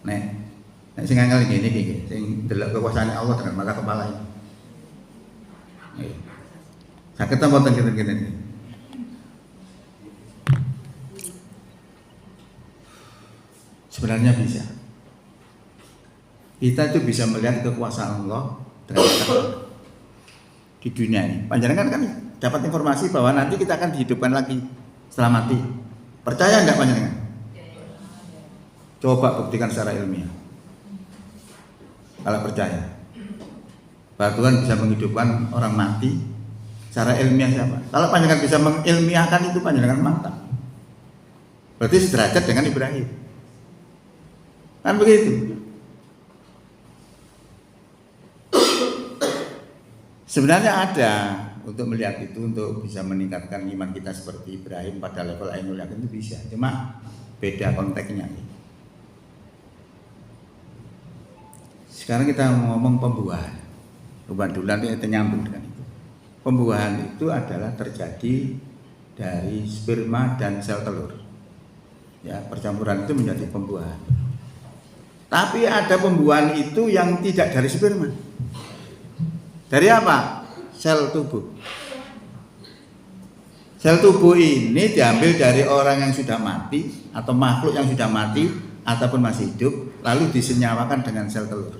Nek sing angel ngene iki, sing delok kekuasaan Allah dengan mata kepala ini. Saged ta mboten kene-kene. Sebenarnya bisa. Kita itu bisa melihat kekuasaan Allah dengan di dunia ini. Panjenengan kan dapat informasi bahwa nanti kita akan dihidupkan lagi setelah mati. Percaya enggak panjenengan? Coba buktikan secara ilmiah. Kalau percaya bahwa Tuhan bisa menghidupkan orang mati, secara ilmiah siapa? Kalau panjenengan bisa mengilmiahkan itu, panjenengan mantap. Berarti sederajat dengan Ibrahim. Kan begitu. Sebenarnya ada untuk melihat itu, untuk bisa meningkatkan iman kita seperti Ibrahim pada level ainul yakin itu bisa. Cuma beda konteksnya. Sekarang kita ngomong pembuahan. Pembuahan dulu nanti kita nyambung dengan itu. Pembuahan itu adalah terjadi dari sperma dan sel telur. Ya, percampuran itu menjadi pembuahan. Tapi ada pembuahan itu yang tidak dari sperma. Dari apa? Sel tubuh. Sel tubuh ini diambil dari orang yang sudah mati atau makhluk yang sudah mati ataupun masih hidup, lalu disenyawakan dengan sel telur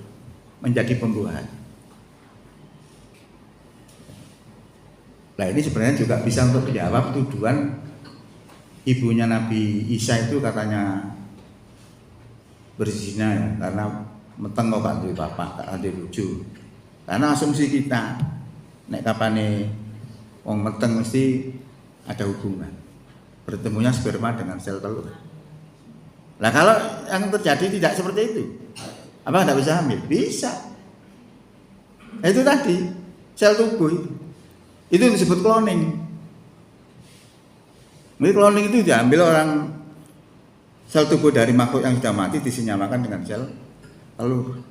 menjadi pembuahan. Nah, ini sebenarnya juga bisa untuk menjawab tuduhan ibunya Nabi Isa itu katanya berzina ya, karena meteng kok gak duwe bapak, gak duwe bojo. Karena asumsi kita nek kapane wong meteng mesti ada hubungan. Bertemunya sperma dengan sel telur. Nah, kalau yang terjadi tidak seperti itu, apa enggak bisa hamil? Bisa. Nah, itu tadi sel tubuh itu disebut cloning. Jadi cloning itu diambil orang sel tubuh dari makhluk yang sudah mati disenyamakan dengan sel telur.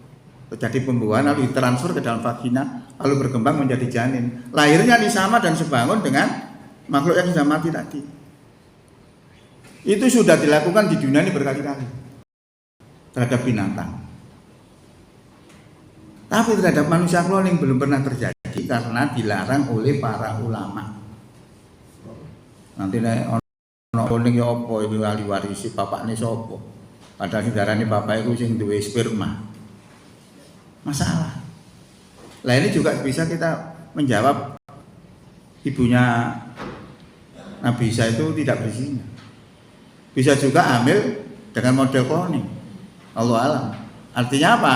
Terjadi pembuahan lalu ditransfer ke dalam vagina lalu berkembang menjadi janin. Lahirnya sama dan sebangun dengan makhluk yang sudah mati tadi. Itu sudah dilakukan di dunia ini berkali-kali terhadap binatang. Tapi terhadap manusia cloning belum pernah terjadi karena dilarang oleh para ulama. Nanti nek ono cloning ya apa iki ahli warisi bapakne sapa? Padahal darane bapak iku sing duwe sperma. Masalah. Lah ini juga bisa kita menjawab ibunya Nabi Isa itu tidak berzina. Bisa juga hamil dengan model cloning. Allah alam. Artinya apa?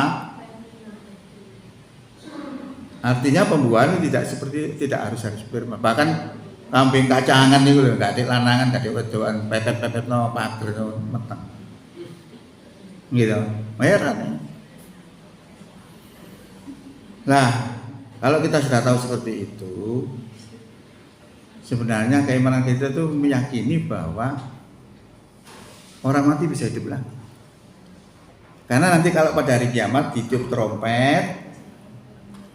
Artinya pembuahan tidak harus sperma. Bahkan kambing kacangan itu lho, gak ada lanangan, gak ada wedokan, pepet-pepet no pager no meteng. Gitu. Heran ya. Nah, kalau kita sudah tahu seperti itu, sebenarnya keimanan kita itu meyakini bahwa orang mati bisa hidup lagi. Karena nanti kalau pada hari kiamat ditiup trompet,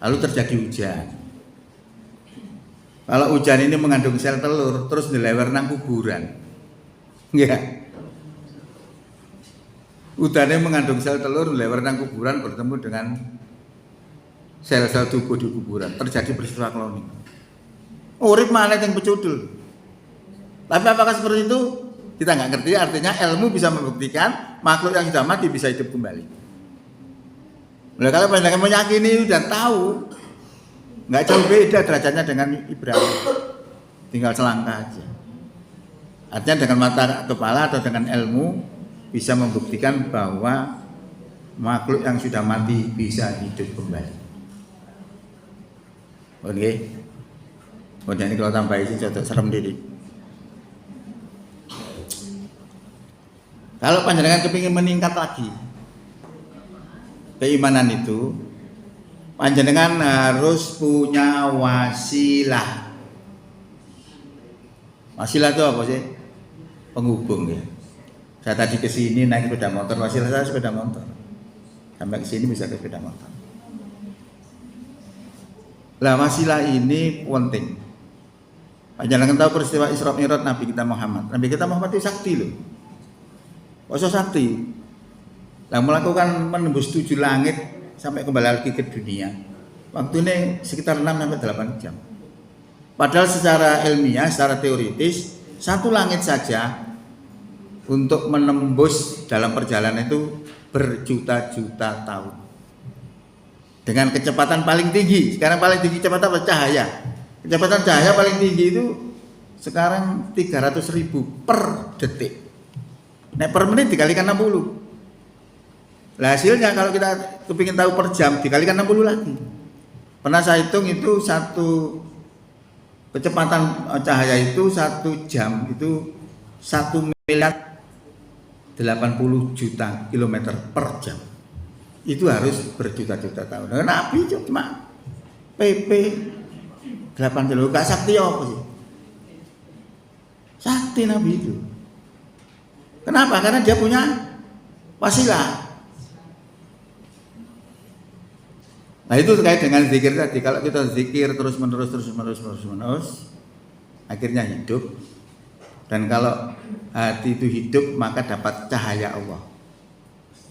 lalu terjadi hujan. Kalau hujan ini mengandung sel telur, terus dilewer nang kuburan, ya. Hujannya mengandung sel telur, dilewer nang kuburan bertemu dengan sel-sel tubuh di kuburan, terjadi peristiwa cloning. Urip mana yang pecudul. Tapi apakah seperti itu? Kita nggak ngerti. Artinya ilmu bisa membuktikan makhluk yang sudah mati bisa hidup kembali. Nah, kalau panjenengan meyakini dan tahu, nggak jauh beda derajatnya dengan Ibrahim. Tinggal selangkah aja. Artinya dengan mata kepala atau dengan ilmu bisa membuktikan bahwa makhluk yang sudah mati bisa hidup kembali. Oke. Kemudian ini kalau tambah isi contoh serem diri. Kalau panjenengan kepingin meningkat lagi keimanan itu, Panjenengan harus punya wasilah. Wasilah itu apa sih? Penghubung ya. Saya tadi ke sini naik sepeda motor, wasilah saya sepeda motor. Sampai ke sini bisa ke sepeda motor. Lah wasilah ini penting. Panjenengan tahu peristiwa Isra Mi'raj Nabi kita Muhammad. Nabi kita Muhammad itu sakti loh. Kok sakti? Lah melakukan menembus 7 langit sampai kembali lagi ke dunia. Waktunya sekitar 6 sampai 8 jam. Padahal secara ilmiah, secara teoritis, satu langit saja untuk menembus dalam perjalanan itu berjuta-juta tahun. Dengan kecepatan paling tinggi. Sekarang paling tinggi kecepatan cahaya. Kecepatan cahaya paling tinggi itu sekarang 300.000 per detik. Nah, per menit dikalikan 60. Nah, hasilnya kalau kita kepingin tahu per jam dikalikan 60 lagi. Pernah saya hitung itu satu kecepatan cahaya itu 1 jam itu 1.080.000.000 kilometer per jam. Itu harus berjuta-juta tahun. Nah, Nabi cuma PP 8 kilo. Gak sakti apa sih? Sakti Nabi itu. Kenapa? Karena dia punya wasilah. Nah itu terkait dengan zikir tadi. Kalau kita zikir terus menerus, akhirnya hidup. Dan kalau hati itu hidup, maka dapat cahaya Allah.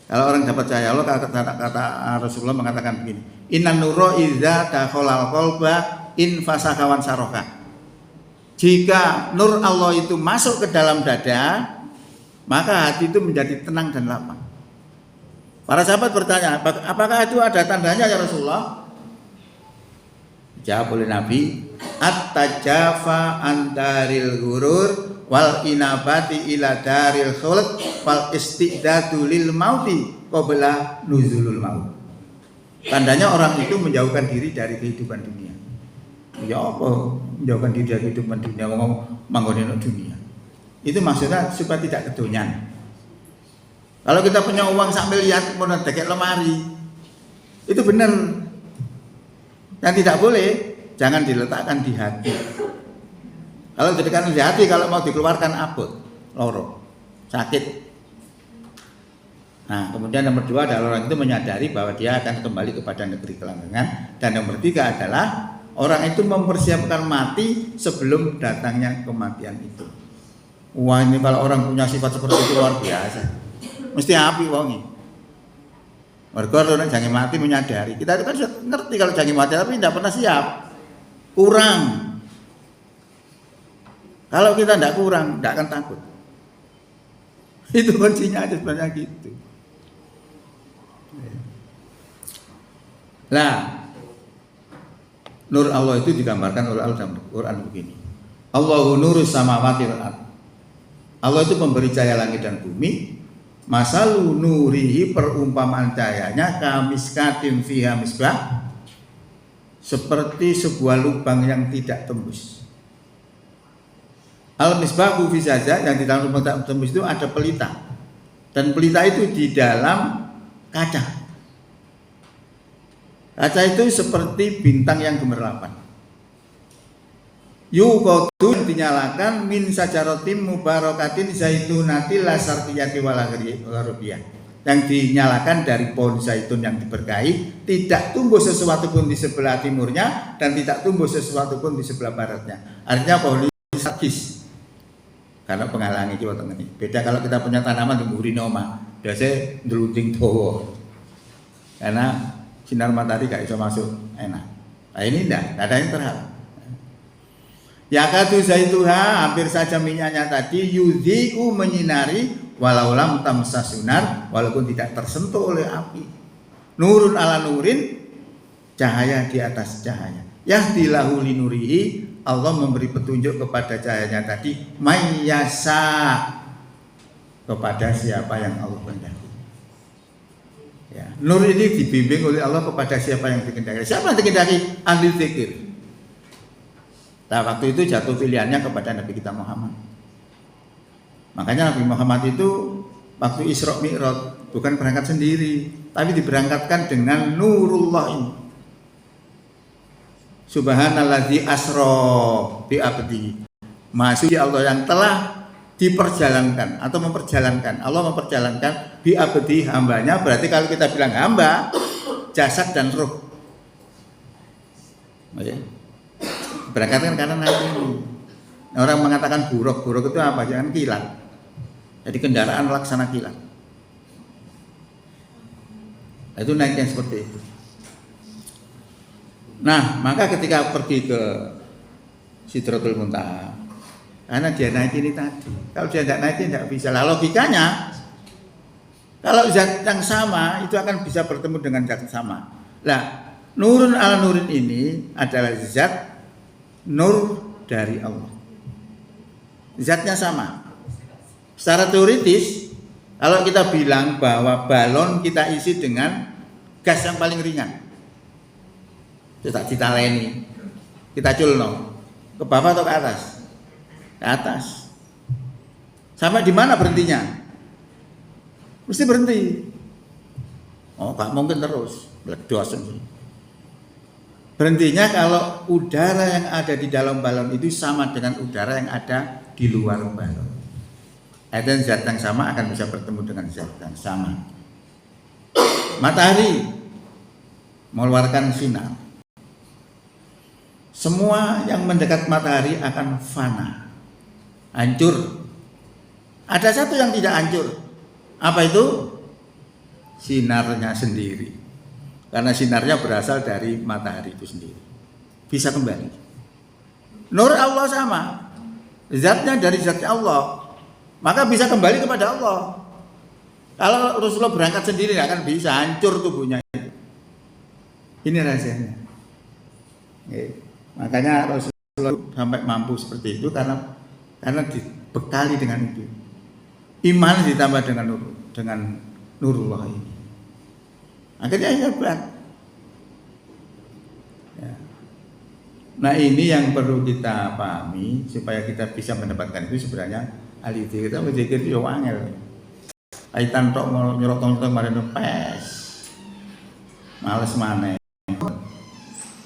Kalau orang dapat cahaya Allah, kata Rasulullah mengatakan begini: Innan nurra idza dakhalal qalba in fasakawan saroka. Jika nur Allah itu masuk ke dalam dada, maka hati itu menjadi tenang dan lapang. Para sahabat bertanya, apakah itu ada tandanya ya Rasulullah? Jawab oleh Nabi, at-tajafa antaril ghurur wal inabati ila daril khulq wal istidadu lil mauti qabla nuzulul maut. Tandanya orang itu menjauhkan diri dari kehidupan dunia. Ya apa? Menjauhkan diri dari kehidupan dunia, ngomong manggonin dunia. Itu maksudnya supaya tidak kedonyan. Kalau kita punya uang sambil lihat mau dekek lemari, itu benar. Yang tidak boleh, jangan diletakkan di hati. Kalau diletakkan di hati, kalau mau dikeluarkan abot, loro, sakit. Nah, kemudian nomor 2 adalah orang itu menyadari bahwa dia akan kembali kepada negeri kelanggengan. Dan nomor 3 adalah orang itu mempersiapkan mati sebelum datangnya kematian itu. Wah, ini kalau orang punya sifat seperti itu luar biasa. Mesti api wongi. Mergo orang jangan mati menyadari. Kita itu kan ngerti kalau jangan mati tapi tidak pernah siap. Kurang. Kalau kita tidak kurang, tidak akan takut. Itu kuncinya aja sebenarnya gitu. Nah, nur Allah itu digambarkan oleh Allah dalam Quran begini. Allahu nurus samawati wal ardh. Allah itu pemberi cahaya langit dan bumi. Masalu nurihi, perumpamaan cahayanya kamiskatin fiha misbah, seperti sebuah lubang yang tidak tembus. Al misbahu fi saja, yang di dalam lubang tak tembus itu ada pelita. Dan pelita itu di dalam kaca. Kaca itu seperti bintang yang gemerlapan. Yuqadu dinyalakan min sajaratim mubarakatin zaitunati lasartiyati walagharibiyah, yang dinyalakan dari pohon zaitun yang diberkahi, tidak tumbuh sesuatu pun di sebelah timurnya dan tidak tumbuh sesuatu pun di sebelah baratnya. Artinya pohon sakis karena penghalangi Jawa Tengah ini. Beda kalau kita punya tanaman di burinoma, biasanya ndelunting dawa karena sinar matahari gak bisa masuk enak. Nah ini enggak ada yang terhalang. Yakatu zaituha, hampir saja minyaknya tadi, yudhi'u menyinari walau lam tamsa sunar, walaupun tidak tersentuh oleh api. Nurun ala nurin, cahaya di atas cahaya. Yahdilahu linurihi, Allah memberi petunjuk kepada cahayanya tadi, mayyasa, kepada siapa yang Allah kehendaki. Ya, nur ini dibimbing oleh Allah kepada siapa yang dikehendaki. Siapa yang dikehendaki? Ahli zikir. Nah waktu itu jatuh pilihannya kepada Nabi kita Muhammad. Makanya Nabi Muhammad itu waktu Isra Mi'raj bukan berangkat sendiri, tapi diberangkatkan dengan nurullah ini. Subhanalladzi asra bi abdi. Maha suci Allah yang telah diperjalankan atau memperjalankan. Allah memperjalankan bi abdi hambanya. Berarti kalau kita bilang hamba, jasad dan ruh. Oke. Berangkat kan karena naik ini. Orang mengatakan buruk itu apa? Jangan kilat. Jadi kendaraan laksana kilat. Itu naiknya seperti itu. Nah, maka ketika pergi ke Sidratul Muntaha, karena dia naik ini tadi. Kalau dia tidak naik, tidak bisa. Lah logikanya, kalau zat yang sama itu akan bisa bertemu dengan zat sama. Lah, nurun ala nurin ini adalah zat nur dari Allah. Zatnya sama. Secara teoritis, kalau kita bilang bahwa balon kita isi dengan gas yang paling ringan, kita ditaleni, kita culno, ke bawah atau ke atas? Ke atas. Sampai di mana berhentinya? Mesti berhenti. Oh, gak mungkin terus, meledos. Berhentinya kalau udara yang ada di dalam balon itu sama dengan udara yang ada di luar balon. Dan zat yang sama akan bisa bertemu dengan zat yang sama. Matahari mengeluarkan sinar. Semua yang mendekat matahari akan fana, hancur. Ada satu yang tidak hancur. Apa itu? Sinarnya sendiri. Karena sinarnya berasal dari matahari itu sendiri. Bisa kembali. Nur Allah sama. Zatnya dari zatnya Allah. Maka bisa kembali kepada Allah. Kalau Rasulullah berangkat sendiri nggak akan bisa, hancur tubuhnya. Ini rahasianya. Makanya Rasulullah sampai mampu seperti itu karena dibekali dengan itu. Iman ditambah dengan nurullah ini. Akhirnya hebat. Ya. Nah ini yang perlu kita pahami supaya kita bisa mendapatkan itu sebenarnya. Aliti kita berzikir yo angel. Kaitan tok nyerotong-nyerotong marene pes. Males maneh.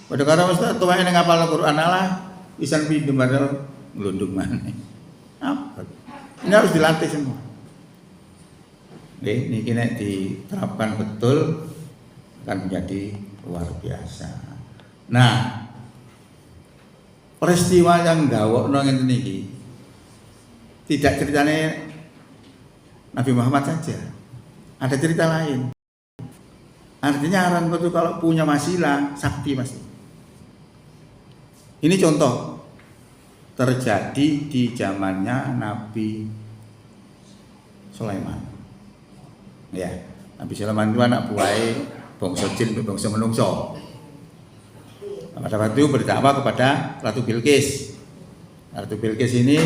Padha karo wis tuweke ning ngapal Al-Qur'an Allah pisan pindhem bareng nglundung maneh. Apa? Ini harus dilatih semua. Niki nek diterapkan betul akan menjadi luar biasa. Nah, peristiwa yang gawokno ngenten iki tidak ceritanya Nabi Muhammad saja, ada cerita lain. Artinya orang itu kalau punya wasilah sakti pasti. Ini contoh terjadi di zamannya Nabi Sulaiman. Ya, Nabi Sulaiman itu anak buahnya bangsa jin, bangsa menungso. Pada waktu itu berdakwah kepada Ratu Bilqis. Ratu Bilqis ini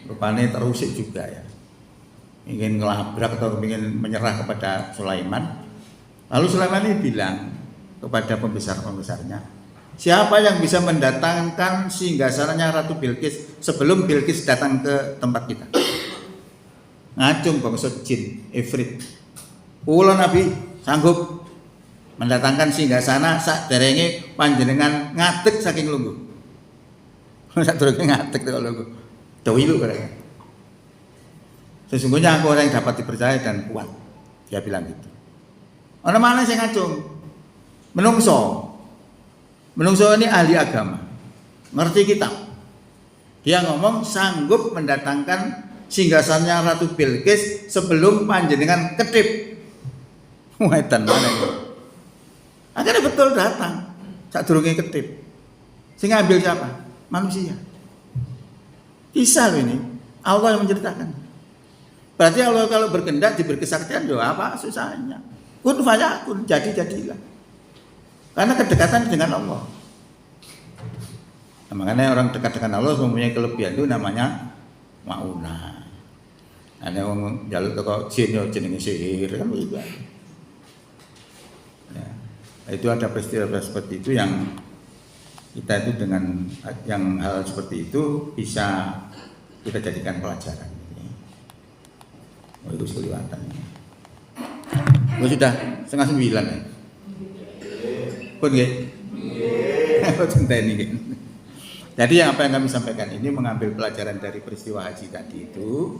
rupanya terusik juga ya, ingin ngelabrak atau ingin menyerah kepada Sulaiman. Lalu Sulaiman ini bilang kepada pembesar-pembesarnya, siapa yang bisa mendatangkan singgasananya Ratu Bilqis sebelum Bilqis datang ke tempat kita? Ngacung bangsa jin, ifrit. Kula Nabi sanggup mendatangkan singgasana sak derenge panjenengan ngadeg saking lungguh. Sak derenge ngadeg kok lungguh. Dawilu katanya. Sesungguhnya aku orang yang dapat dipercaya dan kuat. Dia bilang gitu. Orang mana yang ngacung? Menungso. Menungso ini ahli agama. Ngerti kitab. Dia ngomong sanggup mendatangkan singgasannya Ratu Bilqis sebelum panjenengan kedip. Wetan mana itu? Akhirnya betul datang. Sadurunge kedip. Sing ngambil siapa? Manusia. Bisa loh ini. Allah yang menceritakan. Berarti Allah kalau berkehendak diberi kesaktian, yo apa susahnya? Kun fayakun, jadilah. Karena kedekatan dengan Allah. Nah, makanya orang dekat dengan Allah mempunyai kelebihan itu namanya maunah. Ada yang jaluk toko jin yo jenenge sihir kan begitu. Ya. Itu ada peristiwa seperti itu yang kita itu dengan yang hal seperti itu bisa kita jadikan pelajaran. Oh, itu sekeliwatan. Oh, sudah 8:30 ya. Pun nggih. Jadi apa yang kami sampaikan ini mengambil pelajaran dari peristiwa haji tadi itu.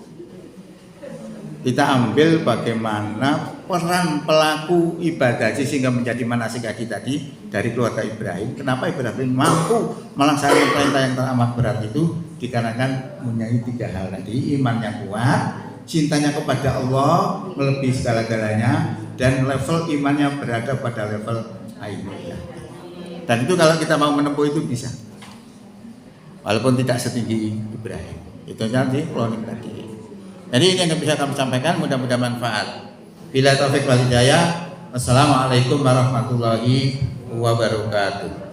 Kita ambil bagaimana peran pelaku ibadah haji sehingga menjadi manasik haji tadi dari keluarga Ibrahim. Kenapa Ibrahim mampu melaksanakan perintah yang teramat berat itu? Dikarenakan mempunyai 3 hal tadi: iman yang kuat, cintanya kepada Allah melebihi segala-galanya, dan level imannya berada pada level ainiyah. Dan itu kalau kita mau menempuh itu bisa, walaupun tidak setinggi Ibrahim. Itu jadi cloning tadi. Jadi ini yang bisa kami sampaikan, mudah-mudahan manfaat. Bila taufik wal hidayah. Wassalamualaikum warahmatullahi wabarakatuh.